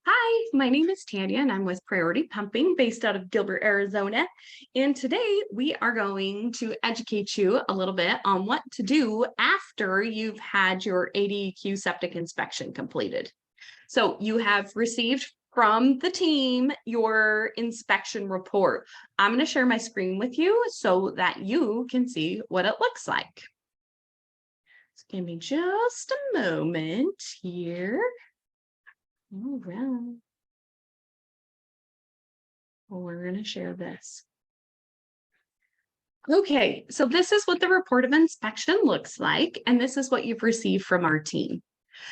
Hi, my name is Tanya and I'm with Priority Pumping based out of Gilbert, Arizona. And today we are going to educate you a little bit on what to do after you've had your ADEQ septic inspection completed. So you have received from the team your inspection report. I'm going to share my screen with you so that you can see what it looks like. So give me just a moment here. All right. We're going to share this. Okay, so this is what the report of inspection looks like, and this is what you've received from our team.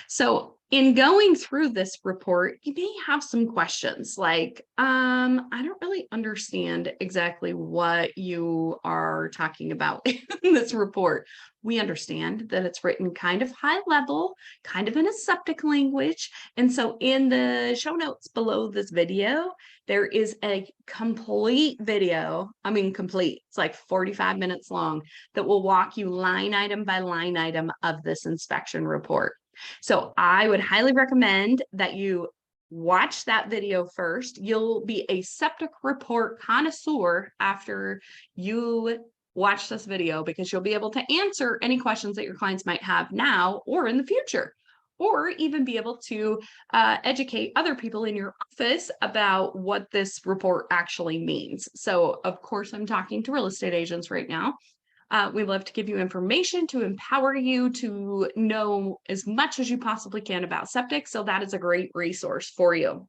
So in going through this report, you may have some questions like, I don't really understand exactly what you are talking about in this report. We understand that it's written kind of high level, kind of in a septic language. And so in the show notes below this video, there is a complete video. Complete. It's like 45 minutes long that will walk you line item by line item of this inspection report. So I would highly recommend that you watch that video first. You'll be a septic report connoisseur after you watch this video because you'll be able to answer any questions that your clients might have now or in the future, or even be able to educate other people in your office about what this report actually means. So of course, I'm talking to real estate agents right now. We love to give you information to empower you to know as much as you possibly can about septic. So that is a great resource for you.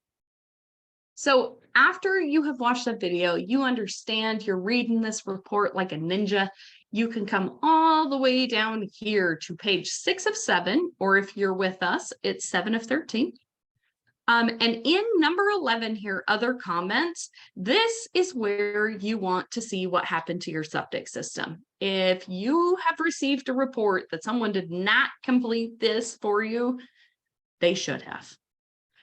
So after you have watched that video, you understand you're reading this report like a ninja. You can come all the way down here to page 6 of 7, or if you're with us, it's 7 of 13. And in number 11 here, other comments, this is where you want to see what happened to your septic system. If you have received a report that someone did not complete this for you, they should have.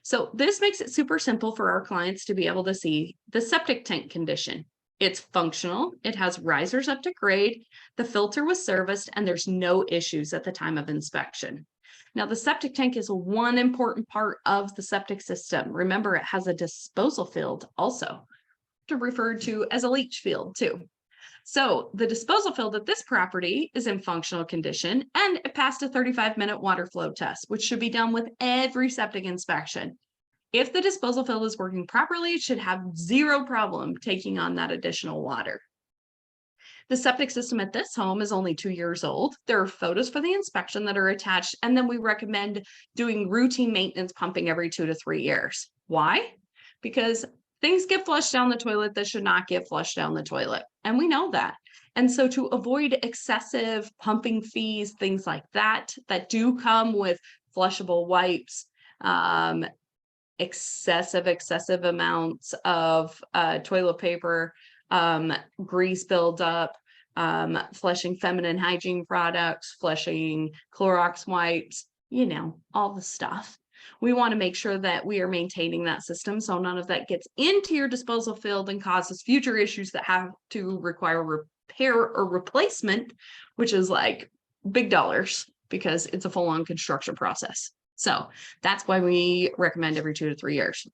So this makes it super simple for our clients to be able to see the septic tank condition. It's functional, it has risers up to grade, the filter was serviced, and there's no issues at the time of inspection. Now, the septic tank is one important part of the septic system. Remember, it has a disposal field also, referred to as a leach field too. So the disposal field at this property is in functional condition and it passed a 35-minute water flow test, which should be done with every septic inspection. If the disposal field is working properly, it should have zero problem taking on that additional water. The septic system at this home is only 2 years old. There are photos for the inspection that are attached, and then we recommend doing routine maintenance pumping every 2 to 3 years. Why? Because things get flushed down the toilet that should not get flushed down the toilet, and we know that. And so to avoid excessive pumping fees, things like that do come with flushable wipes, excessive amounts of toilet paper, grease buildup, flushing feminine hygiene products, flushing Clorox wipes, all the stuff. We want to make sure that we are maintaining that system so none of that gets into your disposal field and causes future issues that have to require repair or replacement, which is like big dollars because it's a full-on construction process. So that's why we recommend every 2 to 3 years.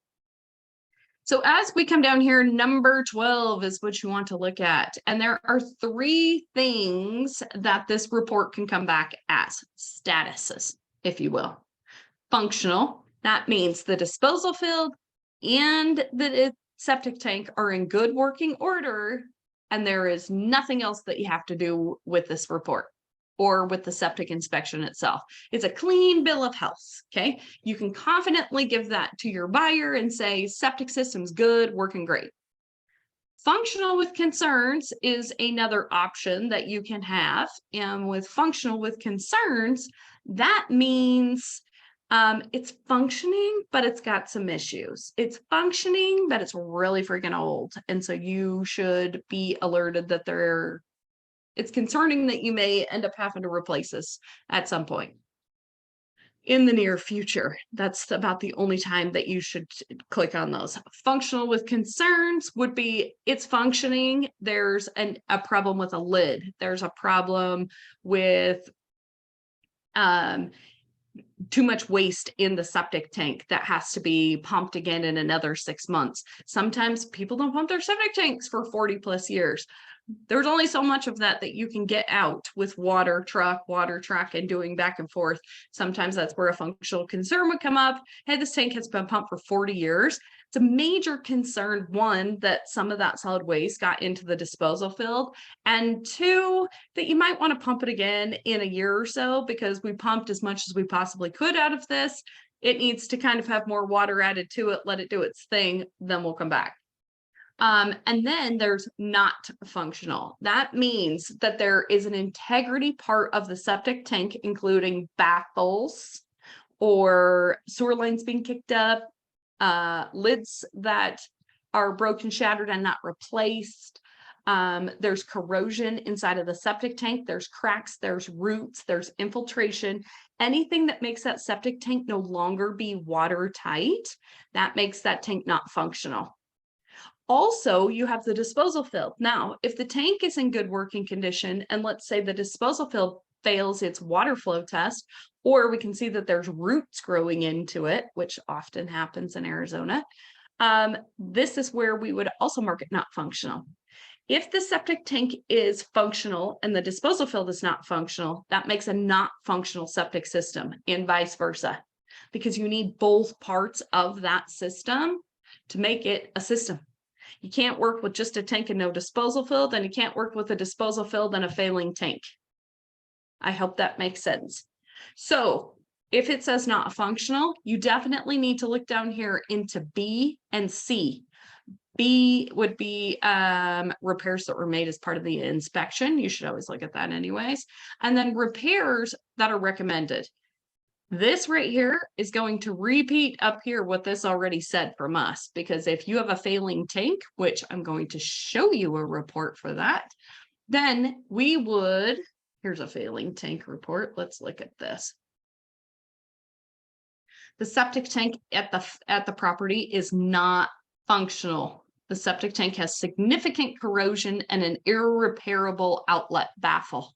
So as we come down here, number 12 is what you want to look at. And there are 3 things that this report can come back as statuses, if you will. Functional, that means the disposal field and the septic tank are in good working order, and there is nothing else that you have to do with this report or with the septic inspection itself. It's a clean bill of health, okay? You can confidently give that to your buyer and say, septic system's good, working great. Functional with concerns is another option that you can have. And with functional with concerns, that means it's functioning, but it's got some issues. It's functioning, but it's really freaking old. And so you should be alerted that it's concerning that you may end up having to replace this at some point in the near future. That's about the only time that you should click on those. Functional with concerns would be it's functioning. There's a problem with a lid. There's a problem with too much waste in the septic tank that has to be pumped again in another 6 months. Sometimes people don't pump their septic tanks for 40 plus years. There's only so much of that you can get out with water truck, and doing back and forth. Sometimes that's where a functional concern would come up. Hey, this tank has been pumped for 40 years. It's a major concern, one, that some of that solid waste got into the disposal field, and two, that you might want to pump it again in a year or so because we pumped as much as we possibly could out of this. It needs to kind of have more water added to it, let it do its thing, then we'll come back. And then there's not functional. That means that there is an integrity part of the septic tank, including baffles or sewer lines being kicked up, lids that are broken, shattered, and not replaced. There's corrosion inside of the septic tank. There's cracks, there's roots, there's infiltration. Anything that makes that septic tank no longer be watertight, that makes that tank not functional. Also, you have the disposal field. Now, if the tank is in good working condition, and let's say the disposal field fails its water flow test, or we can see that there's roots growing into it, which often happens in Arizona, this is where we would also mark it not functional. If the septic tank is functional and the disposal field is not functional, that makes a not functional septic system, and vice versa, because you need both parts of that system to make it a system. You can't work with just a tank and no disposal field, and you can't work with a disposal field and a failing tank. I hope that makes sense. So if it says not functional, you definitely need to look down here into B and C. B would be repairs that were made as part of the inspection. You should always look at that anyways. And then repairs that are recommended. This right here is going to repeat up here what this already said from us, because if you have a failing tank, which I'm going to show you a report for that, then we would, here's a failing tank report. Let's look at this. The septic tank at the property is not functional. The septic tank has significant corrosion and an irreparable outlet baffle.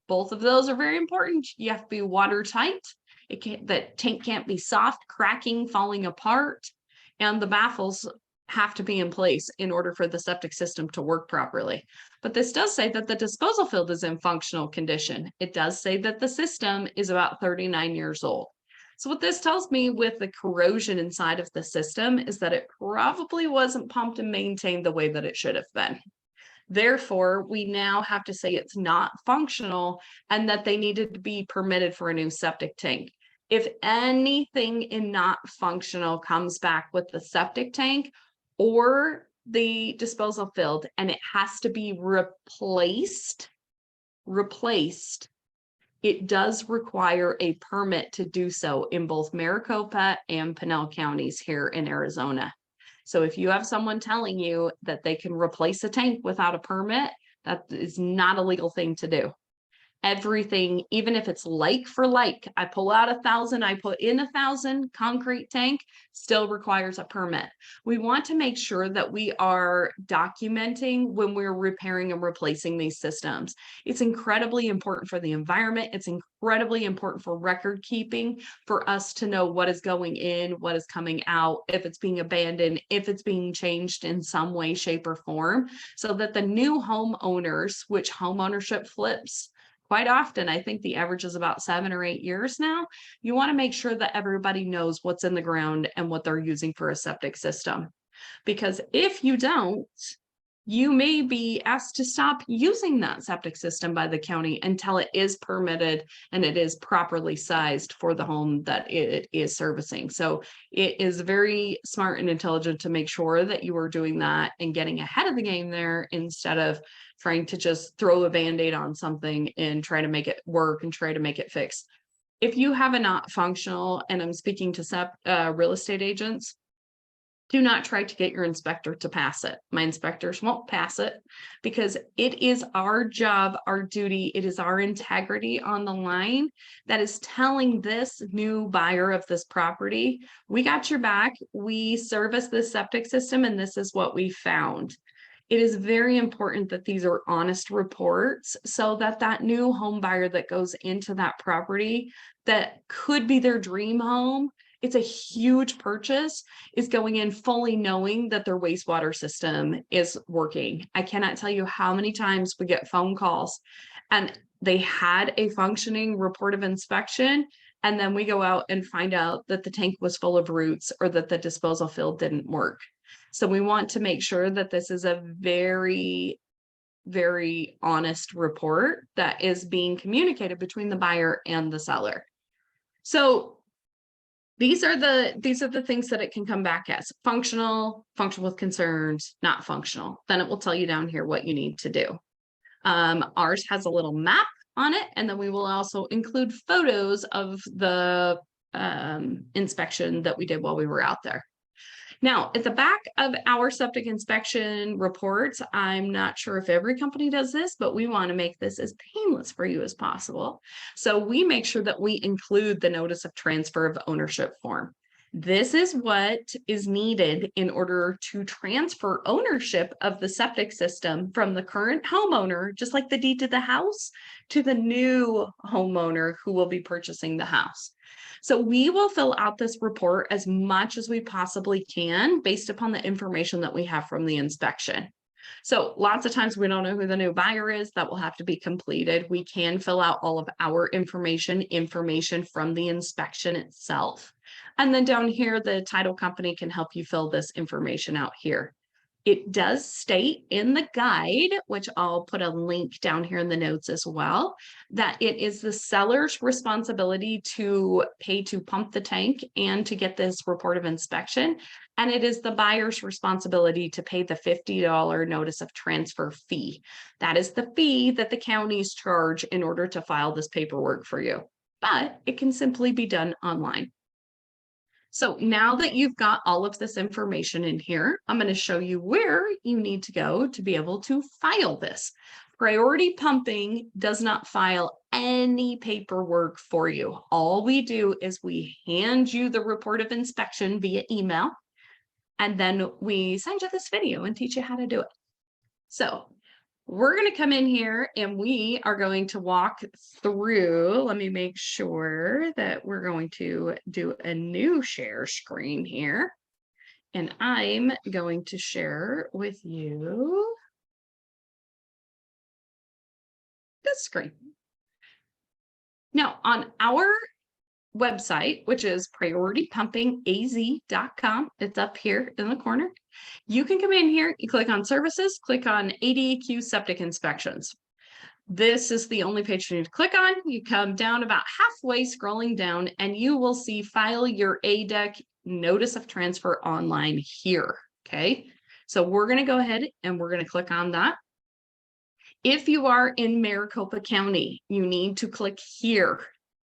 Both of those are very important. You have to be watertight. The tank can't be soft, cracking, falling apart, and the baffles have to be in place in order for the septic system to work properly. But this does say that the disposal field is in functional condition. It does say that the system is about 39 years old. So what this tells me with the corrosion inside of the system is that it probably wasn't pumped and maintained the way that it should have been. Therefore, we now have to say it's not functional and that they needed to be permitted for a new septic tank. If anything in not functional comes back with the septic tank or the disposal field and it has to be replaced, it does require a permit to do so in both Maricopa and Pinal counties here in Arizona. So if you have someone telling you that they can replace a tank without a permit, that is not a legal thing to do. Everything, even if it's like for like, I pull out 1,000, I put in 1,000 concrete tank, still requires a permit. We want to make sure that we are documenting when we're repairing and replacing these systems. It's incredibly important for the environment. It's incredibly important for record keeping, for us to know what is going in, what is coming out, if it's being abandoned, if it's being changed in some way, shape, or form, so that the new homeowners, which home ownership flips quite often, I think the average is about 7 or 8 years now. You want to make sure that everybody knows what's in the ground and what they're using for a septic system. Because if you don't, you may be asked to stop using that septic system by the county until it is permitted and it is properly sized for the home that it is servicing. So it is very smart and intelligent to make sure that you are doing that and getting ahead of the game there, instead of trying to just throw a Band-Aid on something and try to make it work and try to make it fix. If you have a not functional, and I'm speaking to real estate agents, do not try to get your inspector to pass it. My inspectors won't pass it because it is our job, our duty, it is our integrity on the line that is telling this new buyer of this property, we got your back, we service this septic system, and this is what we found. It is very important that these are honest reports so that that new home buyer that goes into that property that could be their dream home, it's a huge purchase, is going in fully knowing that their wastewater system is working. I cannot tell you how many times we get phone calls and they had a functioning report of inspection, and then we go out and find out that the tank was full of roots or that the disposal field didn't work. So we want to make sure that this is a very, very honest report that is being communicated between the buyer and the seller. So these are the things that it can come back as: functional, functional with concerns, not functional. Then it will tell you down here what you need to do. Ours has a little map on it, and then we will also include photos of the inspection that we did while we were out there. Now, at the back of our septic inspection reports, I'm not sure if every company does this, but we want to make this as painless for you as possible. So we make sure that we include the notice of transfer of ownership form. This is what is needed in order to transfer ownership of the septic system from the current homeowner, just like the deed to the house, to the new homeowner who will be purchasing the house. So we will fill out this report as much as we possibly can based upon the information that we have from the inspection. So lots of times we don't know who the new buyer is. That will have to be completed. We can fill out all of our information from the inspection itself. And then down here, the title company can help you fill this information out here. It does state in the guide, which I'll put a link down here in the notes as well, that it is the seller's responsibility to pay to pump the tank and to get this report of inspection. And it is the buyer's responsibility to pay the $50 notice of transfer fee. That is the fee that the counties charge in order to file this paperwork for you. But it can simply be done online. So now that you've got all of this information in here, I'm going to show you where you need to go to be able to file this. Priority Pumping does not file any paperwork for you. All we do is we hand you the report of inspection via email, and then we send you this video and teach you how to do it. So we're going to come in here and we are going to walk through. Let me make sure that we're going to do a new share screen here. And I'm going to share with you this screen. Now, on our website, which is prioritypumpingaz.com, it's up here in the corner. You can come in here, you click on services, click on ADEQ Septic Inspections. This is the only page you need to click on. You come down about halfway, scrolling down, and you will see file your ADEQ notice of transfer online here. Okay, so we're going to go ahead and we're going to click on that. If you are in Maricopa County, you need to click here.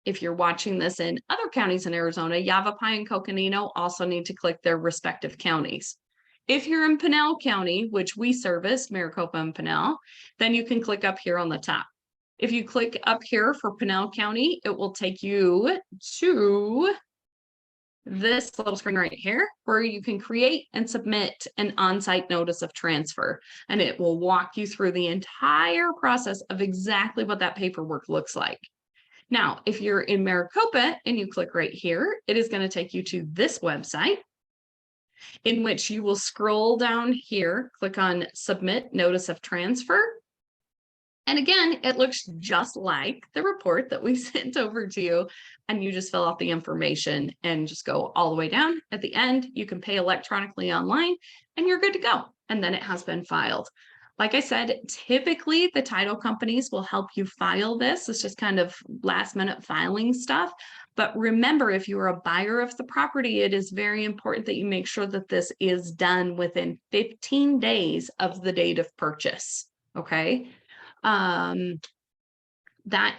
If you're watching this in other counties in Arizona, Yavapai and Coconino also need to click their respective counties. If you're in Pinal County, which we service, Maricopa and Pinal, then you can click up here on the top. If you click up here for Pinal County, it will take you to this little screen right here where you can create and submit an on-site notice of transfer. And it will walk you through the entire process of exactly what that paperwork looks like. Now, if you're in Maricopa and you click right here, it is going to take you to this website in which you will scroll down here, click on Submit Notice of Transfer. And again, it looks just like the report that we sent over to you, and you just fill out the information and just go all the way down. At the end, you can pay electronically online and you're good to go. And then it has been filed. Like I said, typically the title companies will help you file this. It's just kind of last minute filing stuff. But remember, if you are a buyer of the property, it is very important that you make sure that this is done within 15 days of the date of purchase. Okay. That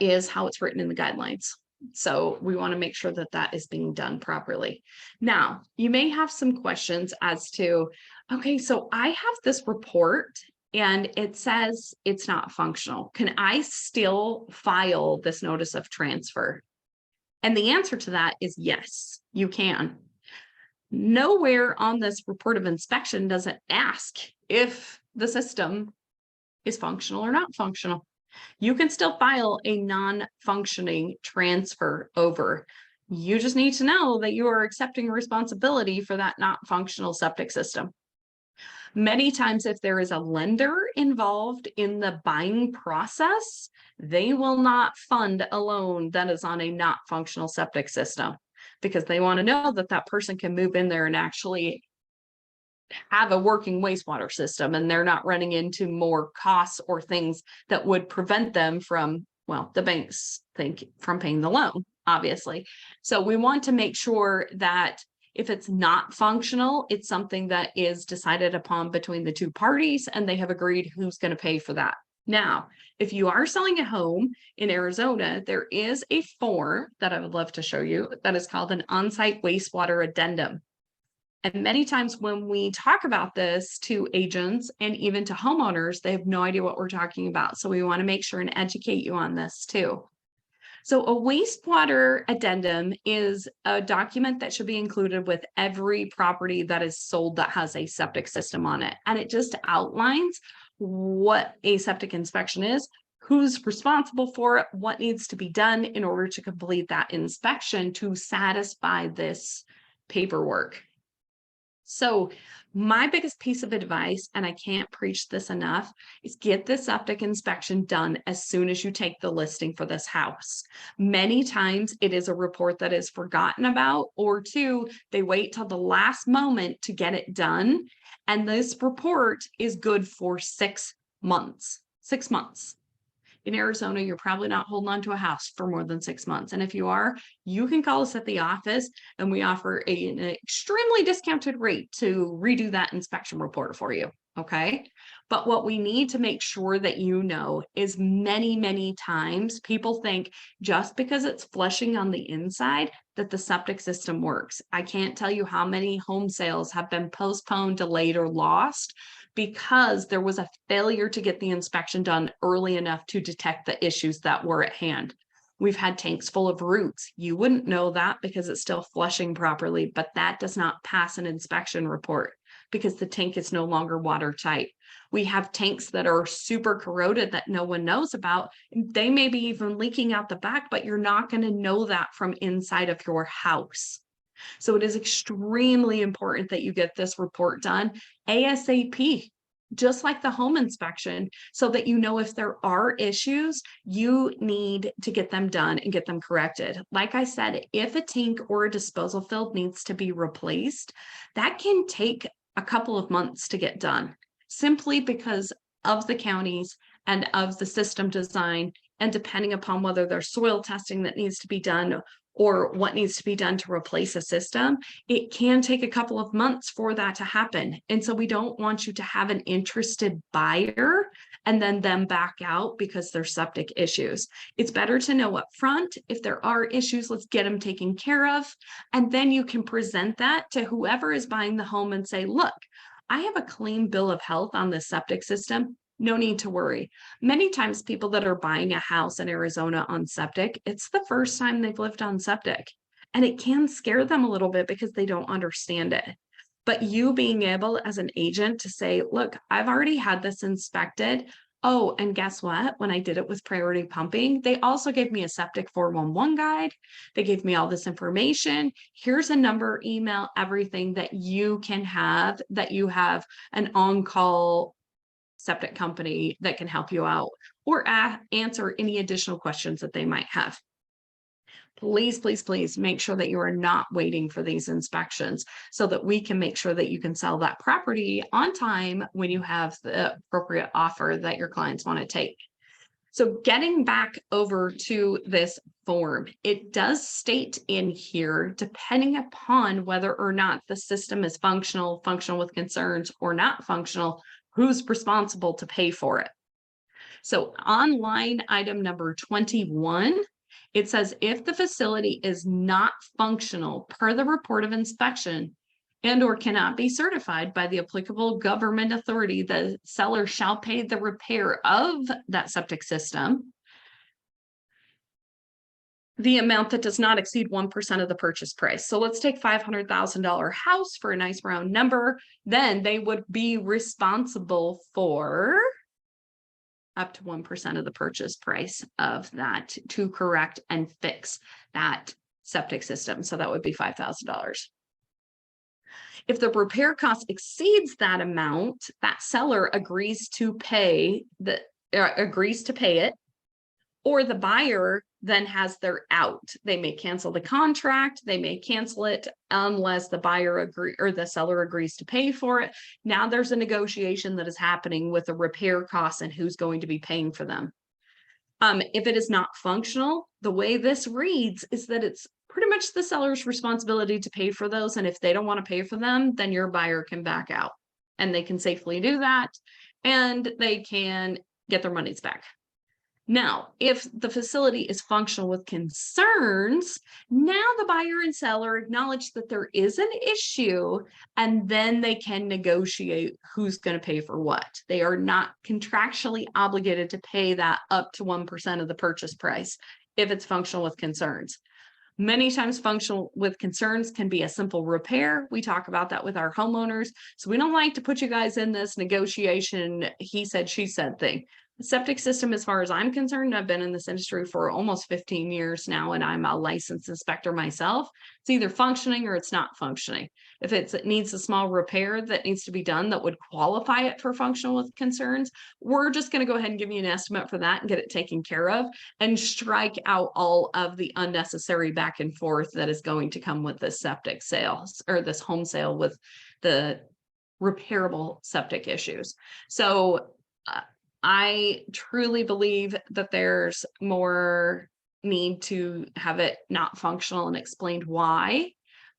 is how it's written in the guidelines. So we want to make sure that that is being done properly. Now, you may have some questions as to, okay, so I have this report and it says it's not functional. Can I still file this notice of transfer? And the answer to that is yes, you can. Nowhere on this report of inspection does it ask if the system is functional or not functional. You can still file a non-functioning transfer over. You just need to know that you are accepting responsibility for that not functional septic system. Many times, if there is a lender involved in the buying process, they will not fund a loan that is on a not functional septic system because they want to know that that person can move in there and actually have a working wastewater system, and they're not running into more costs or things that would prevent them from, well, the banks think from paying the loan, obviously. So we want to make sure that if it's not functional, it's something that is decided upon between the two parties and they have agreed who's going to pay for that. Now, if you are selling a home in Arizona, there is a form that I would love to show you that is called an Onsite Wastewater Addendum. And many times when we talk about this to agents and even to homeowners, they have no idea what we're talking about. So we want to make sure and educate you on this too. So a wastewater addendum is a document that should be included with every property that is sold that has a septic system on it. And it just outlines what a septic inspection is, who's responsible for it, what needs to be done in order to complete that inspection to satisfy this paperwork. So my biggest piece of advice, and I can't preach this enough, is get the septic inspection done as soon as you take the listing for this house. Many times it is a report that is forgotten about, or two, they wait till the last moment to get it done. And this report is good for 6 months. 6 months. In Arizona, you're probably not holding on to a house for more than 6 months. And if you are, you can call us at the office and we offer an extremely discounted rate to redo that inspection report for you. Okay. But what we need to make sure that you know is many times people think just because it's flushing on the inside that the septic system works. I can't tell you how many home sales have been postponed, delayed, or lost because there was a failure to get the inspection done early enough to detect the issues that were at hand. We've had tanks full of roots. You wouldn't know that because it's still flushing properly, but that does not pass an inspection report because the tank is no longer watertight. We have tanks that are super corroded that no one knows about. They may be even leaking out the back, but you're not going to know that from inside of your house. So it is extremely important that you get this report done ASAP, just like the home inspection, so that you know if there are issues, you need to get them done and get them corrected. Like I said, if a tank or a disposal field needs to be replaced, that can take a couple of months to get done, simply because of the counties and of the system design, and depending upon whether there's soil testing that needs to be done or what needs to be done to replace a system, it can take a couple of months for that to happen. And so we don't want you to have an interested buyer and then them back out because there's septic issues. It's better to know up front if there are issues, let's get them taken care of. And then you can present that to whoever is buying the home and say, look, I have a clean bill of health on the septic system. No need to worry. Many times people that are buying a house in Arizona on septic, it's the first time they've lived on septic. And it can scare them a little bit because they don't understand it. But you being able as an agent to say, look, I've already had this inspected. Oh, and guess what? When I did it with priority pumping, they also gave me a septic 411 guide. They gave me all this information. Here's a number, email, everything that you can have, that you have an on-call septic company that can help you out or answer any additional questions that they might have. Please make sure that you are not waiting for these inspections so that we can make sure that you can sell that property on time when you have the appropriate offer that your clients want to take. So getting back over to this form, it does state in here, depending upon whether or not the system is functional with concerns, or not functional, who's responsible to pay for it. So on line item number 21, it says if the facility is not functional per the report of inspection and or cannot be certified by the applicable government authority, the seller shall pay the repair of that septic system. the amount that does not exceed 1% of the purchase price. So let's take $500,000 house for a nice round number. Then they would be responsible for up to 1% of the purchase price of that to correct and fix that septic system. So that would be $5,000. If the repair cost exceeds that amount, that seller agrees to pay it, or the buyer then has their out. They may cancel the contract, they may cancel it unless the buyer or the seller agrees to pay for it. Now there's a negotiation that is happening with the repair costs and who's going to be paying for them. If it is not functional, the way this reads is that it's pretty much the seller's responsibility to pay for those. And if they don't want to pay for them, then your buyer can back out, and they can safely do that, and they can get their monies back. Now, if the facility is functional with concerns, now the buyer and seller acknowledge that there is an issue, and then they can negotiate who's going to pay for what. They are not contractually obligated to pay that up to 1% of the purchase price if it's functional with concerns. Many times functional with concerns can be a simple repair. We talk about that with our homeowners. So we don't like to put you guys in this negotiation, he said, she said thing. The septic system, as far as I'm concerned, I've been in this industry for almost 15 years now, and I'm a licensed inspector myself. It's either functioning or it's not functioning. If it needs a small repair that needs to be done that would qualify it for functional with concerns, we're just going to go ahead and give you an estimate for that and get it taken care of, and strike out all of the unnecessary back and forth that is going to come with this septic sales or this home sale with the repairable septic issues. So I truly believe that there's more need to have it not functional and explained why.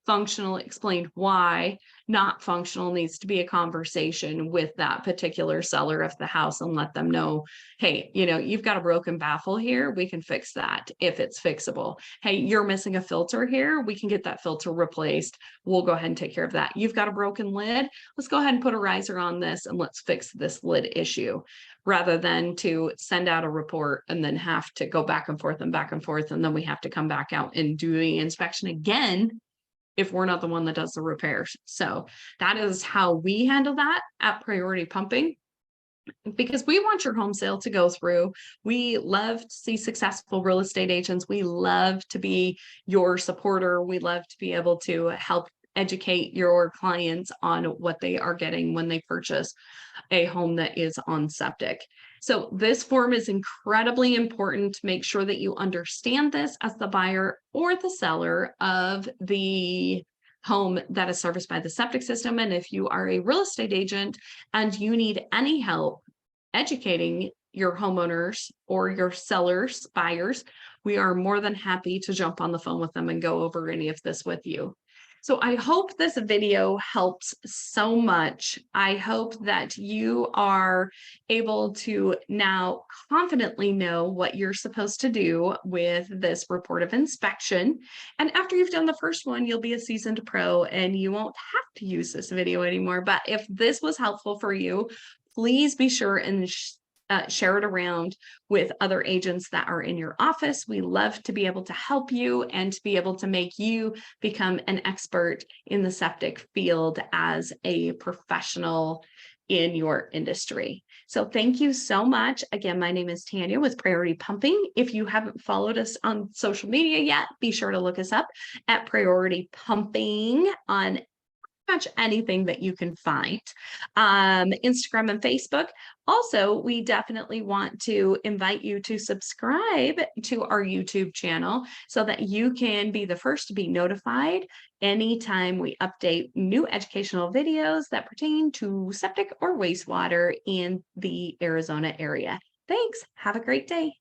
Functional, explained why. Not functional needs to be a conversation with that particular seller of the house and let them know, hey, you've got a broken baffle here. We can fix that if it's fixable. Hey, you're missing a filter here. We can get that filter replaced. We'll go ahead and take care of that. You've got a broken lid. Let's go ahead and put a riser on this and let's fix this lid issue, rather than to send out a report and then have to go back and forth. And then we have to come back out and do the inspection again if we're not the one that does the repairs. So that is how we handle that at Priority Pumping, because we want your home sale to go through. We love to see successful real estate agents. We love to be your supporter. We love to be able to help educate your clients on what they are getting when they purchase a home that is on septic. So this form is incredibly important to make sure that you understand this as the buyer or the seller of the home that is serviced by the septic system. And if you are a real estate agent and you need any help educating your homeowners or your sellers, buyers, we are more than happy to jump on the phone with them and go over any of this with you. So I hope this video helps so much. I hope that you are able to now confidently know what you're supposed to do with this report of inspection. And after you've done the first one, you'll be a seasoned pro and you won't have to use this video anymore. But if this was helpful for you, please be sure and share it around with other agents that are in your office. We love to be able to help you and to be able to make you become an expert in the septic field as a professional in your industry. So thank you so much. Again, my name is Tanya with Priority Pumping. If you haven't followed us on social media yet, be sure to look us up at Priority Pumping on much anything that you can find, Instagram and Facebook. Also, we definitely want to invite you to subscribe to our YouTube channel so that you can be the first to be notified anytime we update new educational videos that pertain to septic or wastewater in the Arizona area. Thanks. Have a great day.